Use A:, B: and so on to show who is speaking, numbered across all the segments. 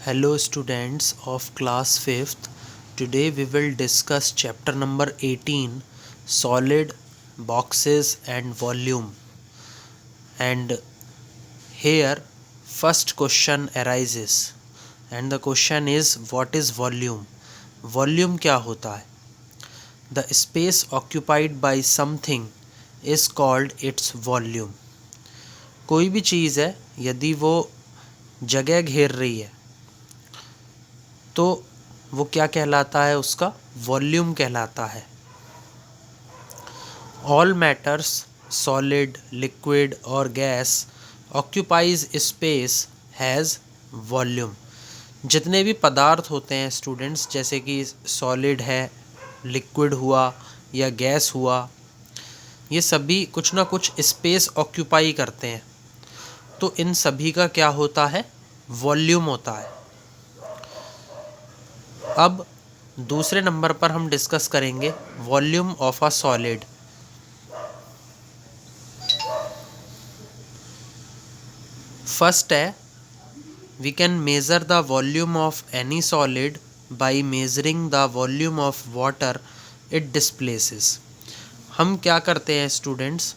A: Hello students of class 5th. Today we will discuss chapter number 18, solid, boxes and volume. And here first question arises and the question is, what is volume? Volume क्या होता है? The space occupied by something is called its volume. कोई भी चीज़ है, यदि वो जगह घेर रही है तो वो क्या कहलाता है? उसका वॉल्यूम कहलाता है। ऑल मैटर्स, सॉलिड, लिक्विड और gas occupies space has volume. जितने भी पदार्थ होते हैं स्टूडेंट्स, जैसे कि सॉलिड है, लिक्विड हुआ या गैस हुआ, ये सभी कुछ ना कुछ स्पेस ऑक्यूपाई करते हैं, तो इन सभी का क्या होता है? वॉल्यूम होता है। अब दूसरे नंबर पर हम डिस्कस करेंगे volume of a solid. First है, we can measure the volume of any solid by measuring the volume of water it displaces. हम क्या करते हैं स्टूडेंट्स,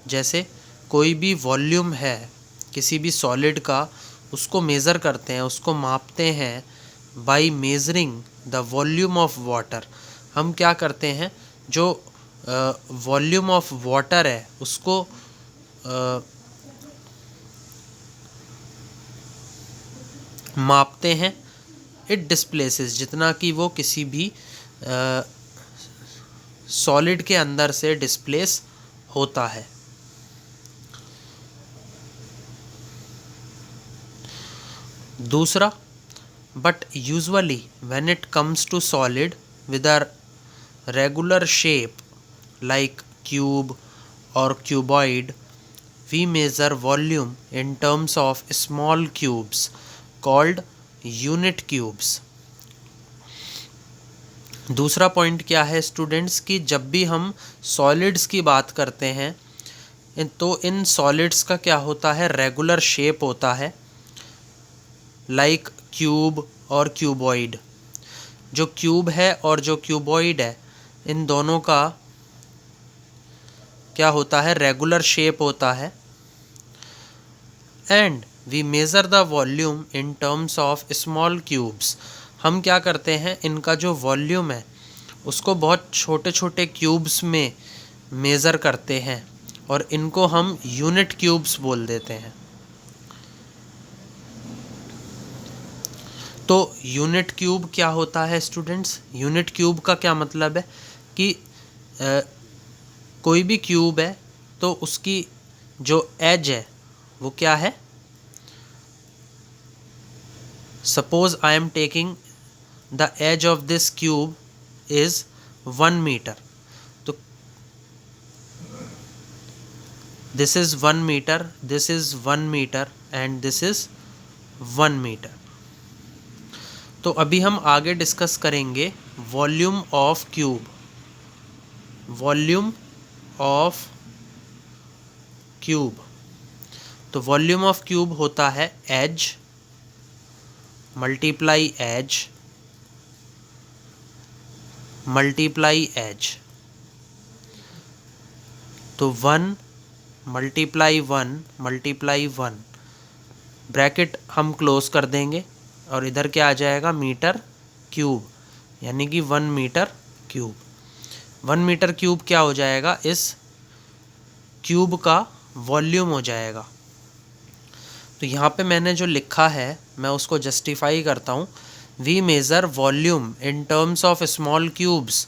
A: जैसे कोई भी वॉल्यूम है किसी भी सॉलिड का, उसको मेज़र करते हैं, उसको मापते हैं bye measuring the volume of water. हम क्या करते हैं, जो वॉल्यूम ऑफ वाटर है उसको मापते हैं इट डिस्प्लेसेस, जितना कि वो किसी भी सॉलिड के अंदर से डिस्प्लेस होता है। दूसरा, but usually when it comes to solid with a regular shape like cube और cuboid, we measure volume in terms of small cubes called unit cubes. दूसरा पॉइंट क्या है स्टूडेंट्स, कि जब भी हम सॉलिड्स की बात करते हैं तो इन सॉलिड्स का क्या होता है? रेगुलर शेप होता है, लाइक क्यूब और क्यूबॉइड। जो क्यूब है और जो क्यूबॉइड है, इन दोनों का क्या होता है? रेगुलर शेप होता है। And we measure the volume in terms of small cubes. हम क्या करते हैं, इनका जो वॉल्यूम है उसको बहुत छोटे छोटे क्यूब्स में मेज़र करते हैं और इनको हम यूनिट क्यूब्स बोल देते हैं। तो यूनिट क्यूब क्या होता है स्टूडेंट्स? यूनिट क्यूब का क्या मतलब है कि कोई भी क्यूब है तो उसकी जो एज है वो क्या है? Suppose I am taking the edge of this cube is 1 metre, तो this is 1 metre, this is 1 metre and this is 1 metre. तो अभी हम आगे डिस्कस करेंगे volume of cube. Volume of cube, तो वॉल्यूम ऑफ क्यूब होता है edge multiply edge multiply edge. तो 1 मल्टीप्लाई 1 मल्टीप्लाई 1, ब्रैकेट हम क्लोज कर देंगे और इधर क्या आ जाएगा? मीटर क्यूब, यानी कि 1 मीटर क्यूब। 1 मीटर क्यूब क्या हो जाएगा? इस क्यूब का वॉल्यूम हो जाएगा। तो यहाँ पे मैंने जो लिखा है मैं उसको जस्टिफाई करता हूँ। We measure volume in terms of small cubes.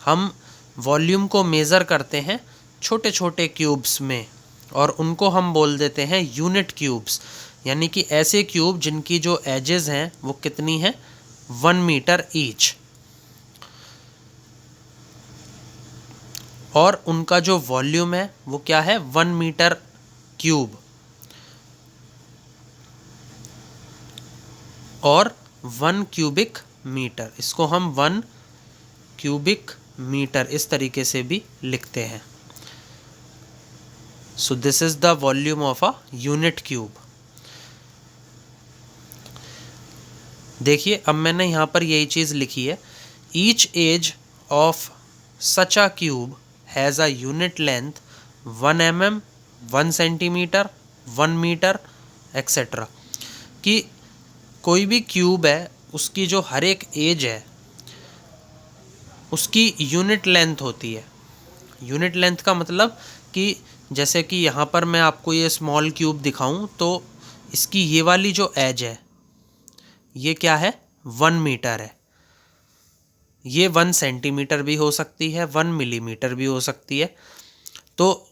A: हम वॉल्यूम को मेज़र करते हैं छोटे छोटे क्यूब्स में और उनको हम बोल देते हैं यूनिट क्यूब्स, यानी कि ऐसे क्यूब जिनकी जो एजेस हैं वो कितनी हैं? 1 मीटर ईच, और उनका जो वॉल्यूम है वो क्या है? 1 मीटर क्यूब और 1 क्यूबिक मीटर। इसको हम 1 क्यूबिक मीटर इस तरीके से भी लिखते हैं। So this is the volume of a unit cube. देखिए अब मैंने यहाँ पर यही चीज़ लिखी है, each edge of such a cube has a unit length 1 mm, 1 centimetre, 1 metre etcetera. कि कोई भी क्यूब है उसकी जो हर एक एज है उसकी यूनिट लेंथ होती है। यूनिट लेंथ का मतलब कि जैसे कि यहाँ पर मैं आपको ये स्मॉल क्यूब दिखाऊं तो इसकी ये वाली जो एज है ये क्या है, 1 मीटर है। ये 1 सेंटीमीटर भी हो सकती है, 1 मिलीमीटर भी हो सकती है। तो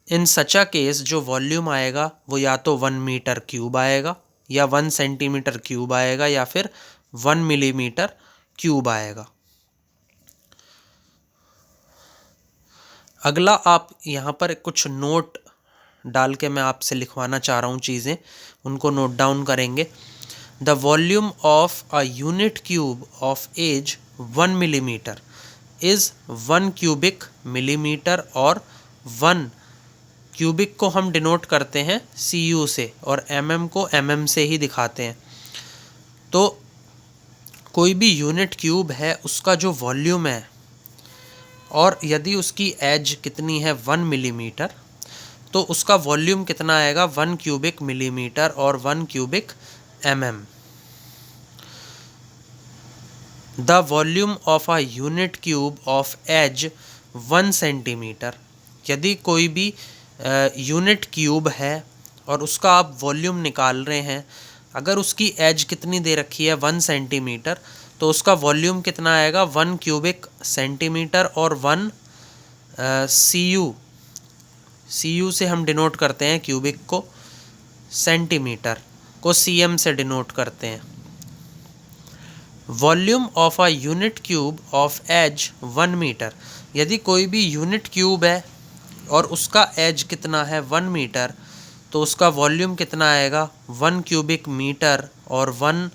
A: इन सच अ केस जो वॉल्यूम आएगा वो या तो 1 मीटर क्यूब आएगा, या 1 सेंटीमीटर क्यूब आएगा, या फिर 1 मिलीमीटर क्यूब आएगा। अगला आप यहाँ पर कुछ नोट डाल के मैं आपसे लिखवाना चाह रहा हूँ चीज़ें, उनको नोट डाउन करेंगे। The volume of a unit cube of edge 1 millimetre is 1 cubic millimetre, और 1 क्यूबिक को हम डिनोट करते हैं CU से, और mm को mm से ही दिखाते हैं। तो कोई भी यूनिट क्यूब है उसका जो वॉल्यूम है, और यदि उसकी एज कितनी है 1 मिलीमीटर, तो उसका वॉल्यूम कितना आएगा 1 क्यूबिक मिलीमीटर और 1 cubic mm। The volume of a unit cube of edge 1 centimetre. यदि कोई भी यूनिट क्यूब है और उसका आप वॉल्यूम निकाल रहे हैं, अगर उसकी एज कितनी दे रखी है 1 सेंटीमीटर, तो उसका वॉल्यूम कितना आएगा 1 क्यूबिक सेंटीमीटर और 1 CU से हम डिनोट करते हैं क्यूबिक को, सेंटीमीटर को CM से डिनोट करते हैं। Volume of a unit cube of edge 1 metre. यदि कोई भी यूनिट क्यूब है और उसका एज कितना है 1 मीटर, तो उसका वॉल्यूम कितना आएगा 1 क्यूबिक मीटर, और 1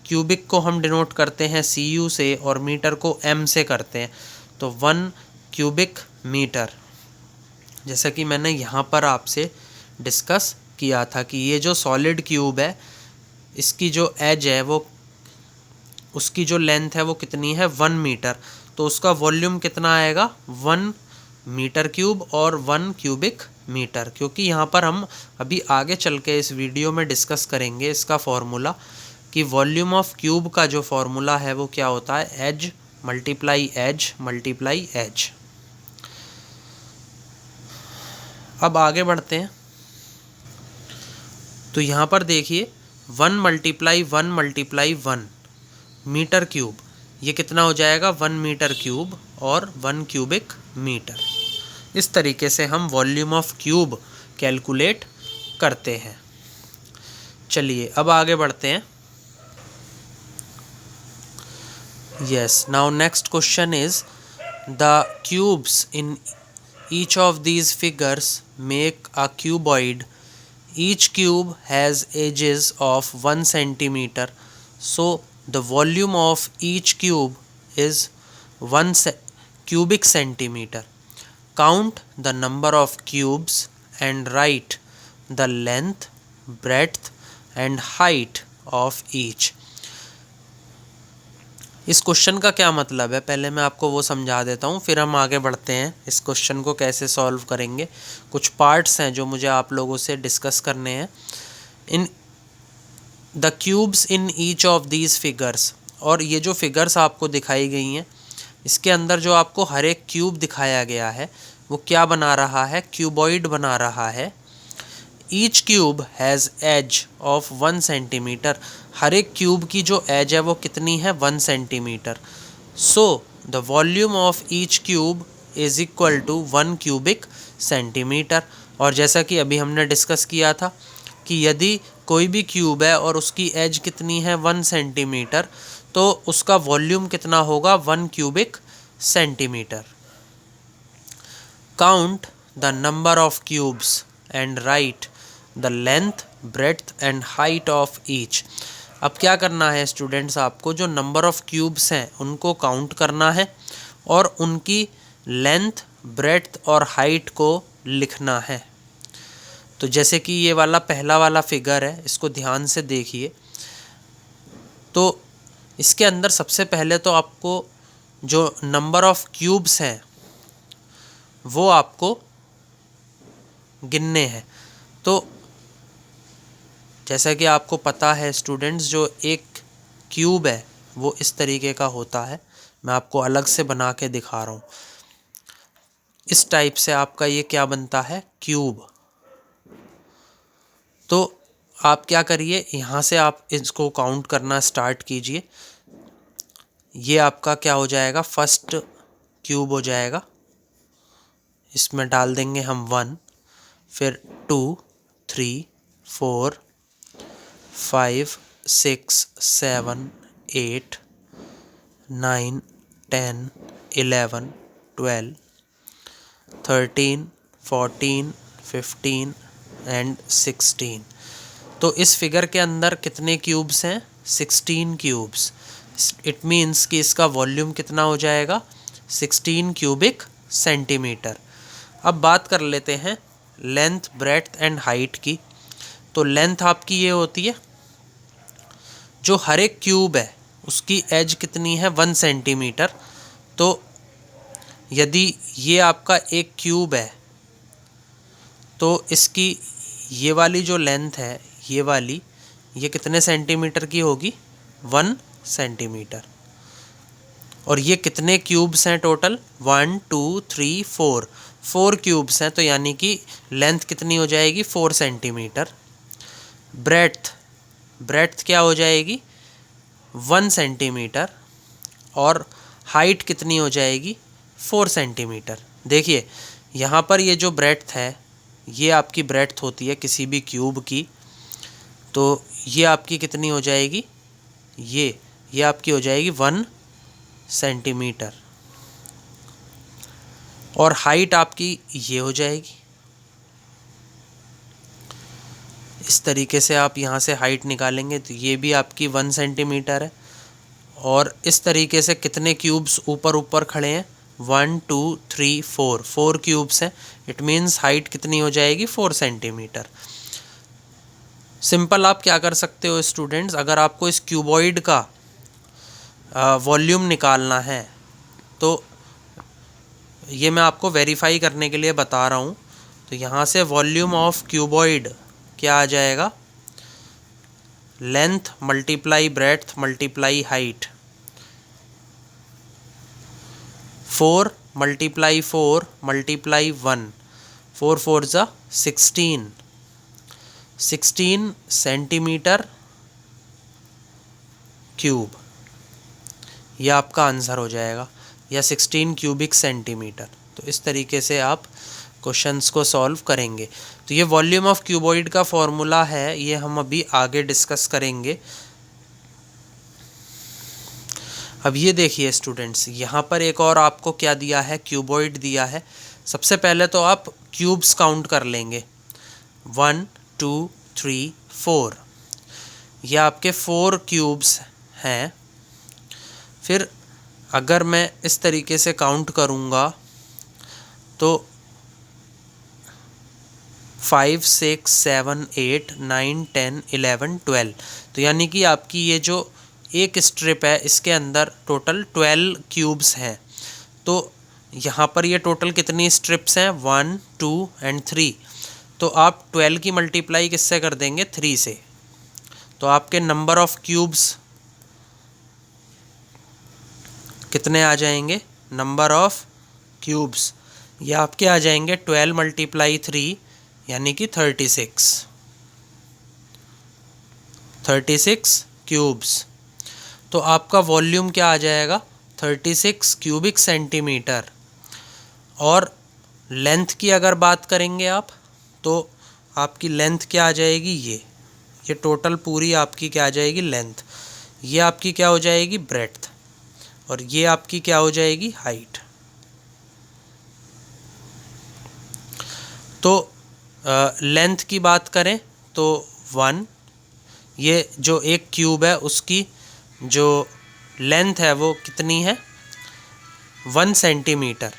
A: क्यूबिक को हम डिनोट करते हैं CU से और मीटर को M से करते हैं, तो 1 क्यूबिक मीटर। जैसा कि मैंने यहाँ पर आपसे डिस्कस किया था कि ये जो सॉलिड क्यूब है इसकी जो एज है वो, उसकी जो लेंथ है वो कितनी है 1 मीटर, तो उसका वॉल्यूम कितना आएगा 1 मीटर क्यूब और 1 क्यूबिक मीटर। क्योंकि यहाँ पर हम अभी आगे चल के इस वीडियो में डिस्कस करेंगे इसका फॉर्मूला, कि वॉल्यूम ऑफ क्यूब का जो फॉर्मूला है वो क्या होता है, edge multiply edge multiply edge. अब आगे बढ़ते हैं। तो यहाँ पर देखिए 1 मल्टीप्लाई 1 मल्टीप्लाई 1 मीटर क्यूब, ये कितना हो जाएगा 1 मीटर क्यूब और 1 क्यूबिक मीटर। इस तरीके से हम वॉल्यूम ऑफ क्यूब कैलकुलेट करते हैं। चलिए अब आगे बढ़ते हैं। Yes, now next question is the cubes in each of these figures make a cuboid. Each cube has edges of 1 centimetre, so the volume of each cube is 1 cubic centimeter. Count the number of cubes and write the length, breadth and height of each. इस question का क्या मतलब है पहले मैं आपको वो समझा देता हूँ, फिर हम आगे बढ़ते हैं इस क्वेश्चन को कैसे सॉल्व करेंगे। कुछ पार्ट्स हैं जो मुझे आप लोगों से डिस्कस करने हैं। In the cubes in each of these figures, और ये जो फिगर्स आपको दिखाई गई हैं इसके अंदर जो आपको हर एक क्यूब दिखाया गया है वो क्या बना रहा है, क्यूबॉइड बना रहा है। Each cube has edge of 1 centimetre, हर एक क्यूब की जो एज है वो कितनी है 1 centimetre. So the volume of each cube is equal to 1 cubic centimetre. और जैसा कि अभी हमने डिस्कस किया था कि यदि कोई भी क्यूब है और उसकी एज कितनी है 1 सेंटीमीटर, तो उसका वॉल्यूम कितना होगा 1 cubic centimetre. Count the number of cubes and right the length, breadth and height of each. अब क्या करना है स्टूडेंट्स, आपको जो नंबर ऑफ क्यूब्स हैं उनको काउंट करना है और उनकी लेंथ, ब्रेड्थ और हाइट को लिखना है। तो जैसे कि ये वाला पहला वाला फिगर है, इसको ध्यान से देखिए। तो इसके अंदर सबसे पहले तो आपको जो नंबर ऑफ क्यूब्स हैं वो आपको गिनने हैं। तो जैसा कि आपको पता है स्टूडेंट्स, जो एक क्यूब है वो इस तरीके का होता है। मैं आपको अलग से बना के दिखा रहा हूँ। इस टाइप से आपका ये क्या बनता है, क्यूब। तो आप क्या करिए, यहाँ से आप इसको काउंट करना स्टार्ट कीजिए। ये आपका क्या हो जाएगा, फर्स्ट क्यूब हो जाएगा। इसमें डाल देंगे हम 1, फिर 2, 3, 4, 5, 6, 7, 8, 9, 10, 11, 12, 13, 14, 15 एंड 16। तो इस फिगर के अंदर कितने क्यूब्स हैं, 16 क्यूब्स। इट मीन्स कि इसका वॉल्यूम कितना हो जाएगा, 16 क्यूबिक सेंटीमीटर। अब बात कर लेते हैं लेंथ, ब्रेड्थ एंड हाइट की। तो लेंथ आपकी ये होती है, जो हर एक क्यूब है उसकी एज कितनी है, 1 सेंटीमीटर। तो यदि ये आपका एक क्यूब है तो इसकी ये वाली जो लेंथ है, ये वाली, ये कितने सेंटीमीटर की होगी, 1 सेंटीमीटर। और ये कितने क्यूब्स हैं टोटल, 1, 2, 3, 4 क्यूब्स हैं। तो यानी कि लेंथ कितनी हो जाएगी, 4 सेंटीमीटर। ब्रेड्थ क्या हो जाएगी, 1 सेंटीमीटर। और हाइट कितनी हो जाएगी, 4 सेंटीमीटर। देखिए यहाँ पर ये जो ब्रेड्थ है, ये आपकी ब्रेड्थ होती है किसी भी क्यूब की। तो ये आपकी कितनी हो जाएगी, ये आपकी हो जाएगी 1 सेंटीमीटर। और हाइट आपकी ये हो जाएगी। इस तरीके से आप यहाँ से हाइट निकालेंगे तो ये भी आपकी 1 सेंटीमीटर है। और इस तरीके से कितने क्यूब्स ऊपर ऊपर खड़े हैं, 1, 2, 3, 4 क्यूब्स हैं। इट मीन्स हाइट कितनी हो जाएगी, 4 सेंटीमीटर। सिंपल आप क्या कर सकते हो स्टूडेंट्स, अगर आपको इस क्यूबॉइड का वॉल्यूम निकालना है तो ये मैं आपको वेरीफाई करने के लिए बता रहा हूँ। तो यहाँ से वॉल्यूम ऑफ क्यूबॉइड क्या आ जाएगा, length multiply breadth multiply height, 4 multiply 4 multiply 1, 4 4 ज़ा 16 सेंटीमीटर क्यूब। यह आपका आंसर हो जाएगा, या 16 क्यूबिक सेंटीमीटर। तो इस तरीके से आप क्वेश्चंस को सॉल्व करेंगे। तो ये वॉल्यूम ऑफ क्यूबॉइड का फॉर्मूला है, ये हम अभी आगे डिस्कस करेंगे। अब ये देखिए स्टूडेंट्स, यहाँ पर एक और आपको क्या दिया है, क्यूबॉइड दिया है। सबसे पहले तो आप क्यूब्स काउंट कर लेंगे, 1, 2, 3, 4। ये आपके 4 क्यूब्स हैं। फिर अगर मैं इस तरीके से काउंट करूँगा तो 5, 6, 7, 8, 9, 10, 11, 12। तो यानी कि आपकी ये जो एक स्ट्रिप है इसके अंदर टोटल 12 क्यूब्स हैं। तो यहाँ पर ये टोटल कितनी स्ट्रिप्स हैं, 1, 2 एंड 3। तो आप 12 की मल्टीप्लाई किससे कर देंगे, 3 से। तो आपके नंबर ऑफ क्यूब्स कितने आ जाएंगे, नंबर ऑफ क्यूब्स ये आपके आ जाएंगे 12 मल्टीप्लाई 3 यानी कि 36 क्यूब्स। तो आपका वॉल्यूम क्या आ जाएगा, 36 क्यूबिक सेंटीमीटर। और लेंथ की अगर बात करेंगे आप तो आपकी लेंथ क्या आ जाएगी, ये टोटल पूरी आपकी क्या आ जाएगी, लेंथ। ये आपकी क्या हो जाएगी, ब्रेड्थ। और ये आपकी क्या हो जाएगी, हाइट। तो लेंथ की बात करें तो 1, ये जो एक क्यूब है उसकी जो लेंथ है वो कितनी है, 1 सेंटीमीटर।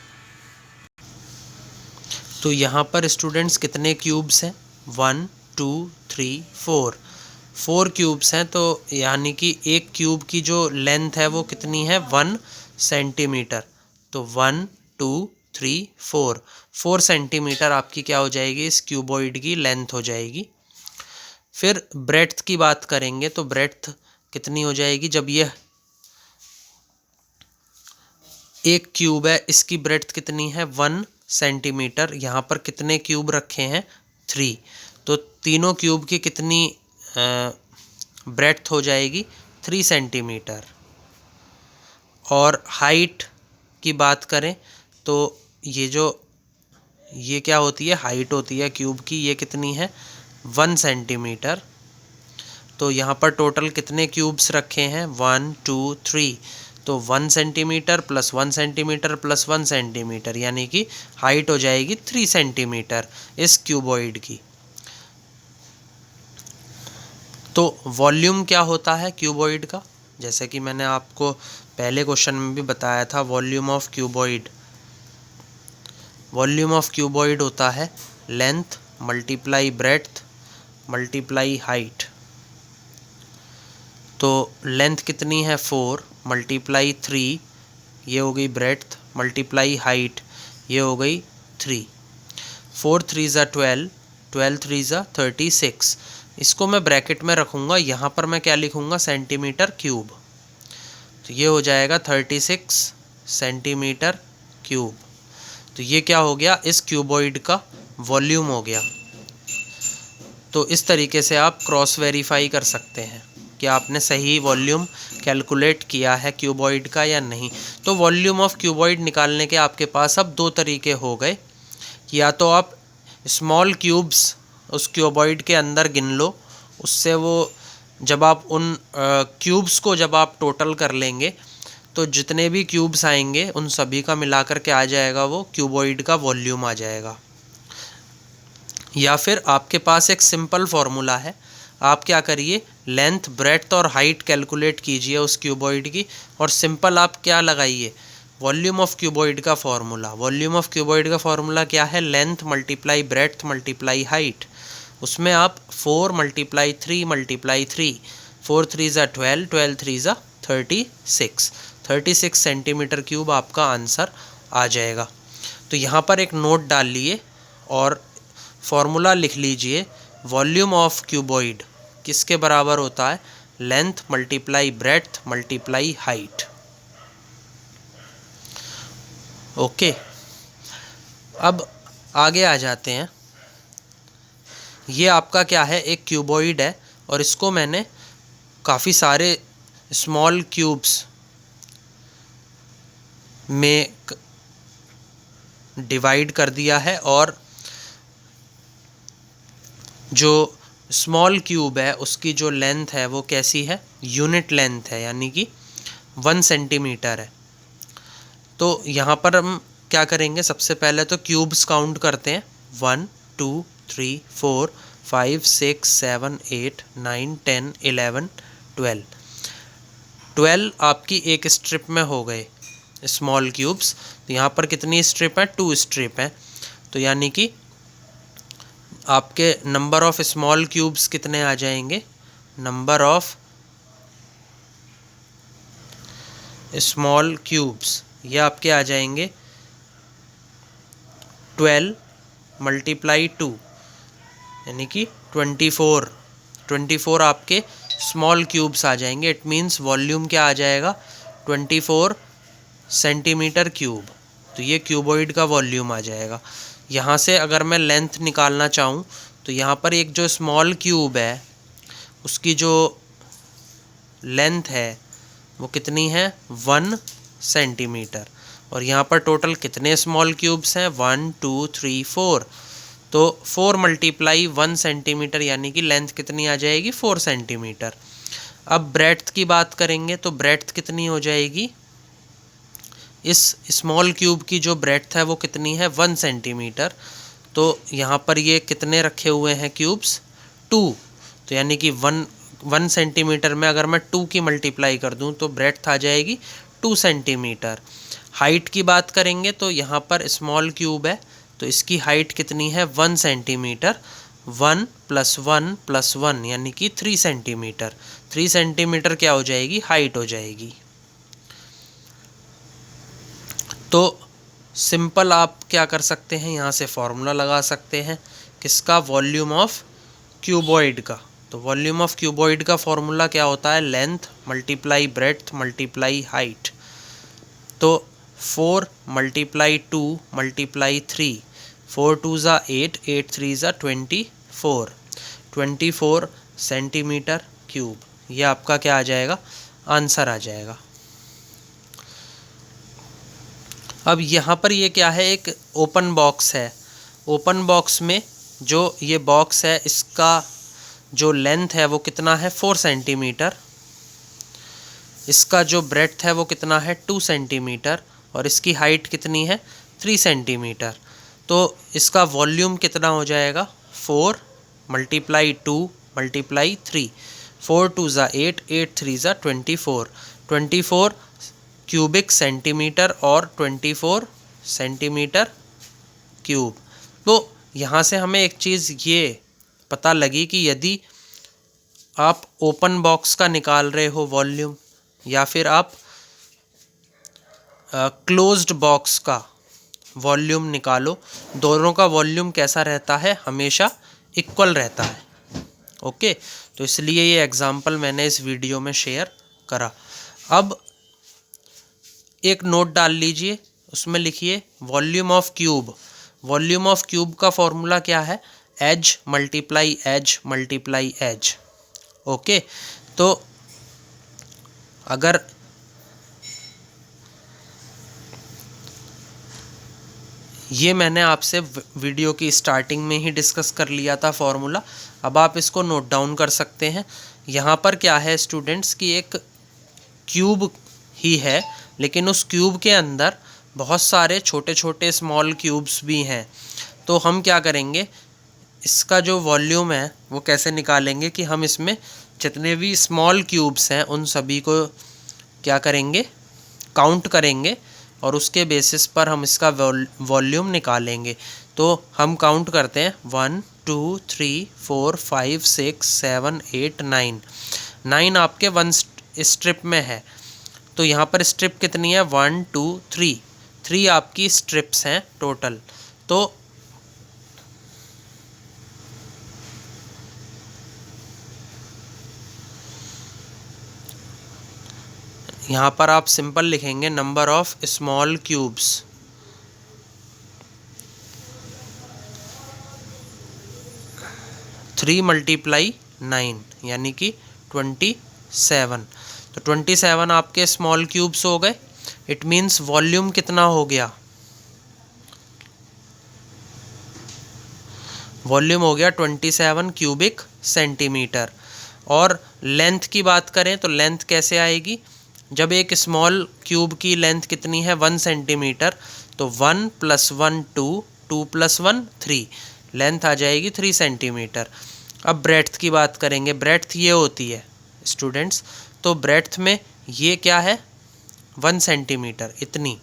A: तो यहाँ पर स्टूडेंट्स कितने क्यूब्स हैं, 1, 2, 3, 4। 4 क्यूब्स हैं, तो यानी कि एक क्यूब की जो लेंथ है वो कितनी है 1 सेंटीमीटर। तो 1 2 3 4 सेंटीमीटर आपकी क्या हो जाएगी इस क्यूबॉइड की लेंथ हो जाएगी। फिर ब्रेड्थ की बात करेंगे तो ब्रेड्थ कितनी हो जाएगी, जब ये एक क्यूब है इसकी ब्रेड्थ कितनी है 1 सेंटीमीटर। यहाँ पर कितने क्यूब रखे हैं 3, तो तीनों क्यूब की कितनी ब्रेड्थ हो जाएगी 3 सेंटीमीटर। और हाइट की बात करें तो ये क्या होती है, हाइट होती है क्यूब की, ये कितनी है 1 सेंटीमीटर। तो यहाँ पर टोटल कितने क्यूब्स रखे हैं 1 2 3, तो 1 centimetre plus 1 centimetre plus 1 centimetre, यानी कि हाइट हो जाएगी 3 सेंटीमीटर इस क्यूबॉइड की। तो वॉल्यूम क्या होता है क्यूबॉइड का, जैसे कि मैंने आपको पहले क्वेश्चन में भी बताया था, वॉल्यूम ऑफ क्यूबॉइड होता है length multiply breadth multiply height. तो लेंथ कितनी है 4 मल्टीप्लाई 3, ये हो गई ब्रेड्थ, मल्टीप्लाई हाइट, ये हो गई 3। 4 3 ज़ा 12, 12 3 ज़ा 36। इसको मैं ब्रैकेट में रखूँगा, यहाँ पर मैं क्या लिखूँगा सेंटीमीटर क्यूब। तो ये हो जाएगा 36 सेंटीमीटर क्यूब। तो ये क्या हो गया इस क्यूबॉइड का वॉल्यूम हो गया। तो इस तरीके से आप क्रॉस वेरीफाई कर सकते हैं कि आपने सही वॉल्यूम कैलकुलेट किया है क्यूबॉइड का या नहीं। तो वॉल्यूम ऑफ क्यूबॉइड निकालने के आपके पास अब दो तरीके हो गए, या तो आप स्मॉल क्यूब्स उस क्यूबॉइड के अंदर गिन लो, उससे वो जब आप उन क्यूब्स को जब आप टोटल कर लेंगे तो जितने भी क्यूब्स आएंगे उन सभी का मिलाकर के आ जाएगा वो क्यूबॉइड का वॉल्यूम आ जाएगा। या फिर आपके पास एक सिंपल फार्मूला है, आप क्या करिए लेंथ ब्रेड्थ और हाइट कैलकुलेट कीजिए उस क्यूबॉइड की, और सिंपल आप क्या लगाइए वॉल्यूम ऑफ क्यूबॉइड का फार्मूला। वॉल्यूम ऑफ क्यूबॉइड का फार्मूला क्या है, length multiply breadth multiply height. उसमें आप 4 मल्टीप्लाई 3 मल्टीप्लाई 3, 4 3 ज़ा 12, 12 3 ज़ा 36 सेंटीमीटर क्यूब आपका आंसर आ जाएगा। तो यहाँ पर एक नोट डाल लिए और फॉर्मूला लिख लीजिए, वॉल्यूम ऑफ क्यूबॉइड किसके बराबर होता है, length multiply breadth multiply height. Okay, अब आगे आ जाते हैं। ये आपका क्या है एक क्यूबॉइड है, और इसको मैंने काफ़ी सारे स्मॉल क्यूब्स में डिवाइड कर दिया है, और जो स्मॉल क्यूब है उसकी जो लेंथ है वो कैसी है, यूनिट लेंथ है, यानी कि 1 सेंटीमीटर है। तो यहाँ पर हम क्या करेंगे, सबसे पहले तो क्यूब्स काउंट करते हैं, 1 2 3 4 5 6 7 8 9 10 11 12। 12 आपकी एक स्ट्रिप में हो गए स्मॉल क्यूब्स। तो यहाँ पर कितनी स्ट्रिप है, 2 स्ट्रिप हैं। तो यानी कि आपके नंबर ऑफ स्मॉल क्यूब्स कितने आ जाएंगे, नंबर ऑफ स्मॉल क्यूब्स ये आपके आ जाएंगे 12 मल्टीप्लाई 2, यानी कि 24 आपके स्मॉल क्यूब्स आ जाएंगे। इट मीन्स वॉल्यूम क्या आ जाएगा 24 सेंटीमीटर क्यूब। तो ये क्यूबॉइड का वॉल्यूम आ जाएगा। यहाँ से अगर मैं लेंथ निकालना चाहूँ तो यहाँ पर एक जो स्मॉल क्यूब है उसकी जो लेंथ है वो कितनी है 1 सेंटीमीटर, और यहाँ पर टोटल कितने स्मॉल क्यूब्स हैं 1 2 3 4। तो 4 मल्टीप्लाई 1 सेंटीमीटर, यानी कि लेंथ कितनी आ जाएगी 4 सेंटीमीटर। अब ब्रेड्थ की बात करेंगे तो ब्रेड्थ कितनी हो जाएगी, इस स्मॉल क्यूब की जो ब्रेड्थ है वो कितनी है 1 सेंटीमीटर। तो यहाँ पर ये कितने रखे हुए हैं क्यूब्स 2। तो यानी कि 1 सेंटीमीटर में अगर मैं 2 की मल्टीप्लाई कर दूँ तो ब्रेड्थ आ जाएगी 2 सेंटीमीटर। हाइट की बात करेंगे तो यहाँ पर स्मॉल क्यूब है तो इसकी हाइट कितनी है 1 सेंटीमीटर, 1 + 1 + 1 यानी कि 3 सेंटीमीटर। 3 सेंटीमीटर क्या हो जाएगी, हाइट हो जाएगी। तो सिंपल आप क्या कर सकते हैं, यहाँ से फॉर्मूला लगा सकते हैं किसका, वॉल्यूम ऑफ क्यूबॉइड का। तो वॉल्यूम ऑफ क्यूबॉइड का फॉर्मूला क्या होता है, length multiply breadth multiply height. तो 4 × 2 × 3, 4 2 ज़ा 8, 8 3 ज़ा 24, 24 सेंटीमीटर क्यूब। ये आपका क्या आ जाएगा, आंसर आ जाएगा। अब यहाँ पर ये क्या है, एक ओपन बॉक्स है। ओपन बॉक्स में जो ये बॉक्स है इसका जो लेंथ है वो कितना है, 4 सेंटीमीटर। इसका जो ब्रेड्थ है वो कितना है, 2 सेंटीमीटर। और इसकी हाइट कितनी है, 3 सेंटीमीटर। तो इसका वॉल्यूम कितना हो जाएगा, 4 × 2 × 3, 4 2 ज़ा 8, 8 3 ज़ा 24, 24 क्यूबिक सेंटीमीटर और 24 सेंटीमीटर क्यूब। तो यहाँ से हमें एक चीज़ ये पता लगी कि यदि आप ओपन बॉक्स का निकाल रहे हो वॉल्यूम, या फिर आप क्लोज्ड बॉक्स का वॉल्यूम निकालो, दोनों का वॉल्यूम कैसा रहता है, हमेशा इक्वल रहता है। ओके, तो इसलिए ये एग्जाम्पल मैंने इस वीडियो में शेयर करा। अब एक नोट डाल लीजिए, उसमें लिखिए volume of cube. Volume of cube का फॉर्मूला क्या है, edge multiply edge multiply edge. Okay, तो अगर ये मैंने आपसे वीडियो की स्टार्टिंग में ही डिस्कस कर लिया था फॉर्मूला, अब आप इसको नोट डाउन कर सकते हैं। यहाँ पर क्या है स्टूडेंट्स कि एक क्यूब ही है, लेकिन उस क्यूब के अंदर बहुत सारे छोटे छोटे स्मॉल क्यूब्स भी हैं। तो हम क्या करेंगे, इसका जो वॉल्यूम है वो कैसे निकालेंगे कि हम इसमें जितने भी स्मॉल क्यूब्स हैं उन सभी को क्या करेंगे, काउंट करेंगे और उसके बेसिस पर हम इसका वॉल्यूम निकालेंगे। तो हम काउंट करते हैं 1 2 3 4 5 6 7 8 9। 9 आपके 1 स्ट्रिप में है। तो यहाँ पर स्ट्रिप कितनी है, 1 2 3, 3 आपकी स्ट्रिप्स हैं टोटल। तो यहाँ पर आप सिंपल लिखेंगे number of small cubes. Three multiply 9 यानी कि 27। तो 27 आपके स्मॉल क्यूब्स हो गए। इट मीन्स वॉल्यूम कितना हो गया, वॉल्यूम हो गया 27 क्यूबिक सेंटीमीटर। और लेंथ की बात करें तो लेंथ कैसे आएगी, जब एक स्मॉल क्यूब की लेंथ कितनी है 1 सेंटीमीटर, तो 1 + 1 2, 2 + 1 3, लेंथ आ जाएगी 3 सेंटीमीटर। अब ब्रेड्थ की बात करेंगे, ब्रेड्थ ये होती है स्टूडेंट्स, तो ब्रेड्थ में ये क्या है 1 सेंटीमीटर, इतनी।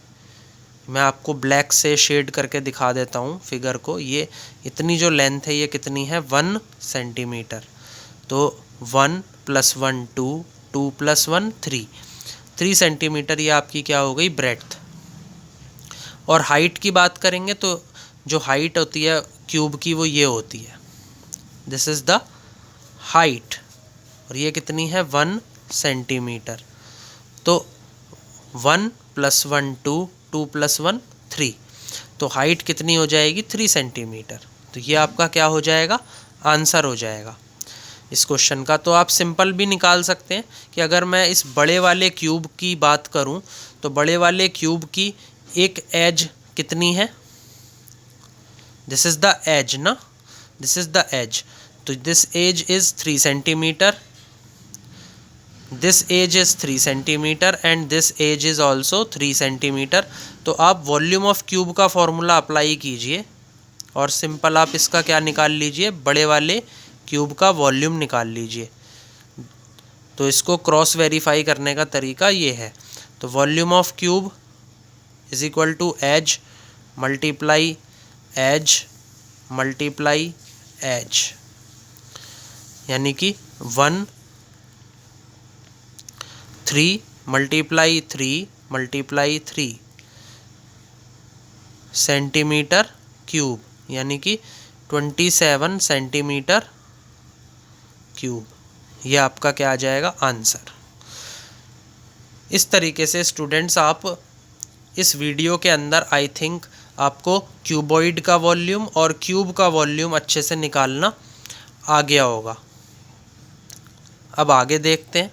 A: मैं आपको ब्लैक से शेड करके दिखा देता हूँ फिगर को। ये इतनी जो लेंथ है ये कितनी है 1 सेंटीमीटर। तो 1 + 1 2, 2 + 1 3, 3 सेंटीमीटर ये आपकी क्या हो गई, ब्रेड्थ। और हाइट की बात करेंगे तो जो हाइट होती है क्यूब की वो ये होती है, दिस इज़ द हाइट। और ये कितनी है 1 सेंटीमीटर। तो 1 + 1 2, 2 + 1 3, तो हाइट कितनी हो जाएगी 3 सेंटीमीटर। तो ये आपका क्या हो जाएगा, आंसर हो जाएगा इस क्वेश्चन का। तो आप सिंपल भी निकाल सकते हैं कि अगर मैं इस बड़े वाले क्यूब की बात करूं तो बड़े वाले क्यूब की एक एज कितनी है, दिस इज़ द एज ना, दिस इज़ द एज। तो this edge is 3 centimetre, this edge is 3 centimetre and this edge is also 3 centimetre. तो आप वॉल्यूम ऑफ क्यूब का फॉर्मूला अप्लाई कीजिए और सिंपल आप इसका क्या निकाल लीजिए, बड़े वाले क्यूब का वॉल्यूम निकाल लीजिए। तो इसको क्रॉस वेरीफाई करने का तरीका ये है। तो volume of cube is equal to edge multiply edge, यानी कि 1 3 मल्टीप्लाई 3 सेंटीमीटर क्यूब, यानी कि 27 सेंटीमीटर क्यूब। ये आपका क्या आ जाएगा आंसर। इस तरीके से स्टूडेंट्स आप इस वीडियो के अंदर आई थिंक आपको क्यूबॉइड का वॉल्यूम और क्यूब का वॉल्यूम अच्छे से निकालना आ गया होगा। अब आगे देखते हैं।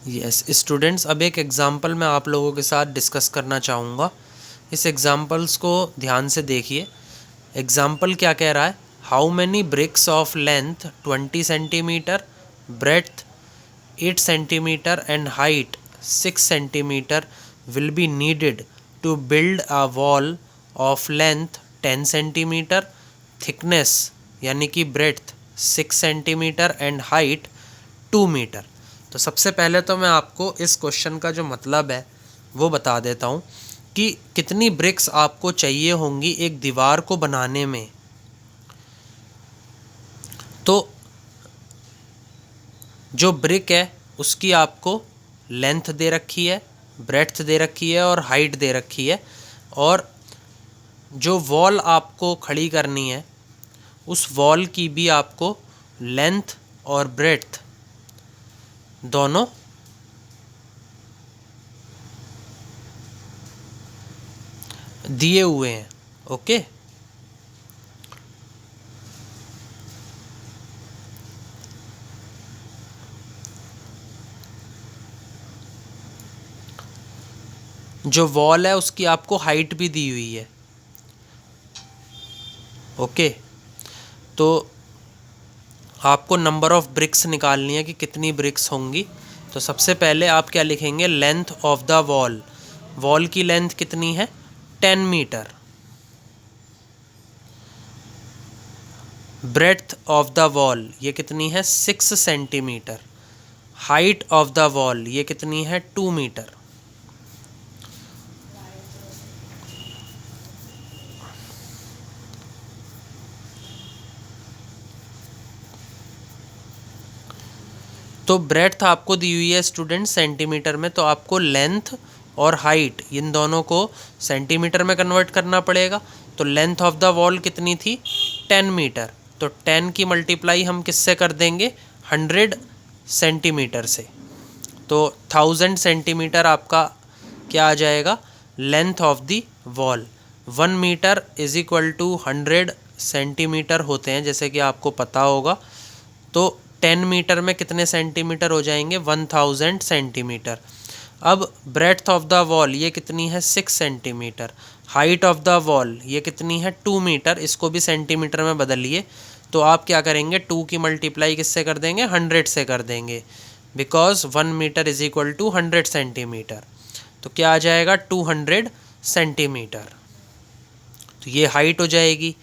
A: यस स्टूडेंट्स, अब एक एग्ज़ाम्पल मैं आप लोगों के साथ डिस्कस करना चाहूँगा। इस एग्ज़ाम्पल्स को ध्यान से देखिए। एग्ज़ाम्पल क्या कह रहा है, how many bricks of length 20 centimetre, breadth 8 centimetre and height 6 centimetre will be needed to build a wall of length 10 centimetre, thickness यानी कि breadth 6 centimetre and height 2 metre. तो सबसे पहले तो मैं आपको इस क्वेश्चन का जो मतलब है वो बता देता हूँ कि कितनी ब्रिक्स आपको चाहिए होंगी एक दीवार को बनाने में। तो जो ब्रिक है उसकी आपको लेंथ दे रखी है, ब्रेड्थ दे रखी है और हाइट दे रखी है, और जो वॉल आपको खड़ी करनी है उस वॉल की भी आपको लेंथ और ब्रेड्थ दोनों दिए हुए हैं। ओके, जो वॉल है उसकी आपको हाइट भी दी हुई है। ओके, तो आपको नंबर ऑफ ब्रिक्स निकालनी है कि कितनी ब्रिक्स होंगी। तो सबसे पहले आप क्या लिखेंगे, length of the wall. Wall की लेंथ कितनी है 10 metre, breadth of the wall ये कितनी है 6 centimetre, height of the wall ये कितनी है 2 मीटर। तो ब्रेड्थ आपको दी हुई है स्टूडेंट सेंटीमीटर में, तो आपको लेंथ और हाइट इन दोनों को सेंटीमीटर में कन्वर्ट करना पड़ेगा। तो लेंथ ऑफ द वॉल कितनी थी 10 मीटर, तो 10 की मल्टीप्लाई हम किससे कर देंगे 100 सेंटीमीटर से। तो 1000 सेंटीमीटर आपका क्या आ जाएगा length of the wall. 1 metre is equal to 100 centimetre होते हैं जैसे कि आपको पता होगा। तो 10 मीटर में कितने सेंटीमीटर हो जाएंगे 1000 सेंटीमीटर। अब ब्रेड्थ ऑफ द वॉल ये कितनी है 6 centimetre, height of the wall ये कितनी है 2 मीटर, इसको भी सेंटीमीटर में बदलिए। तो आप क्या करेंगे 2 की मल्टीप्लाई किससे कर देंगे 100 से कर देंगे, because 1 metre is equal to 100 centimetre. तो क्या आ जाएगा 200 सेंटीमीटर। तो ये हाइट हो जाएगी।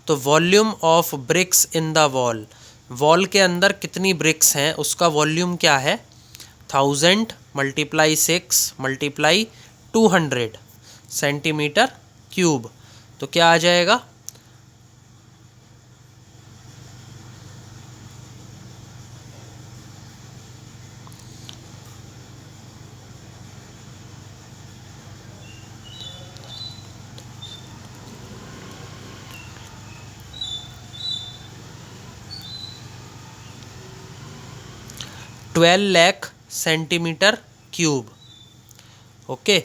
A: तो volume of BRICS in the wall, wall के अंदर कितनी ब्रिक्स हैं उसका वॉल्यूम क्या है 1000 मल्टीप्लाई 6 मल्टीप्लाई 200 सेंटीमीटर क्यूब। तो क्या आ जाएगा 12 लाख सेंटीमीटर क्यूब। ओके,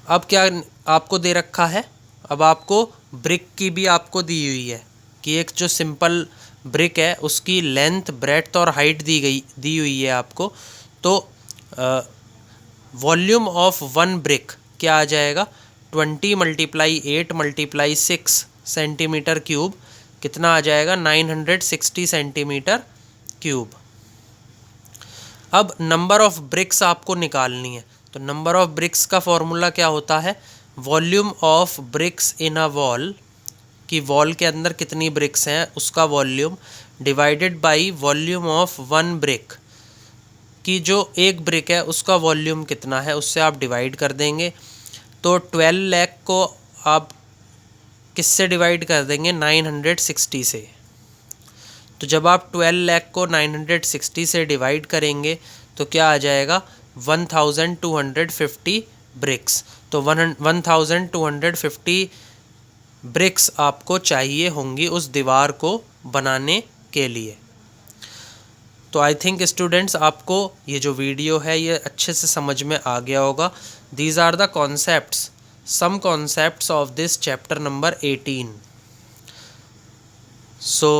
A: अब क्या आपको दे रखा है, अब आपको ब्रिक की भी आपको दी हुई है कि एक जो सिंपल ब्रिक है उसकी लेंथ ब्रेड्थ और हाइट दी हुई है आपको। तो वॉल्यूम ऑफ 1 ब्रिक क्या आ जाएगा 20 मल्टीप्लाई 8 मल्टीप्लाई 6 सेंटीमीटर क्यूब, कितना आ जाएगा 960 सेंटीमीटर क्यूब। अब नंबर ऑफ ब्रिक्स आपको निकालनी है। तो नंबर ऑफ ब्रिक्स का फॉर्मूला क्या होता है, volume of BRICS in a wall, कि वॉल के अंदर कितनी ब्रिक्स हैं उसका volume, divided by volume of 1 brick, कि जो एक ब्रिक है उसका वॉल्यूम कितना है उससे आप डिवाइड कर देंगे। तो 12 लाख को आप किससे डिवाइड कर देंगे? 960 से। तो जब आप 12 लाख को 960 से डिवाइड करेंगे तो क्या आ जाएगा? 1250 ब्रिक्स। तो 1250 ब्रिक्स आपको चाहिए होंगी उस दीवार को बनाने के लिए। तो आई थिंक स्टूडेंट्स आपको ये जो वीडियो है ये अच्छे से समझ में आ गया होगा। These are the concepts, some concepts of this chapter number 18. So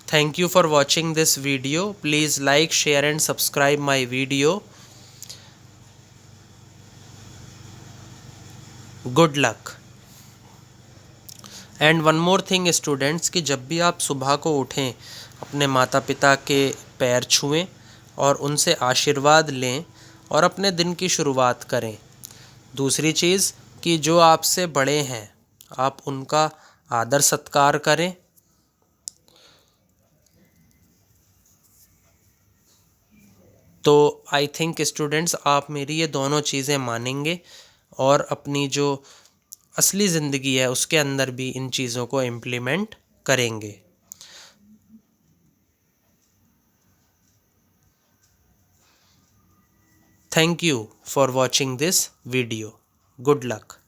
A: thank you for watching this video. Please like, share and subscribe my video. Good luck. And one more thing students, कि जब भी आप सुबह को उठें अपने माता पिता के पैर छुएं और उनसे आशीर्वाद लें और अपने दिन की शुरुआत करें। दूसरी चीज़ कि जो आपसे बड़े हैं आप उनका आदर सत्कार करें। तो आई थिंक स्टूडेंट्स आप मेरी ये दोनों चीज़ें मानेंगे और अपनी जो असली ज़िंदगी है उसके अंदर भी इन चीज़ों को इम्प्लीमेंट करेंगे। Thank you for watching this video. Good luck.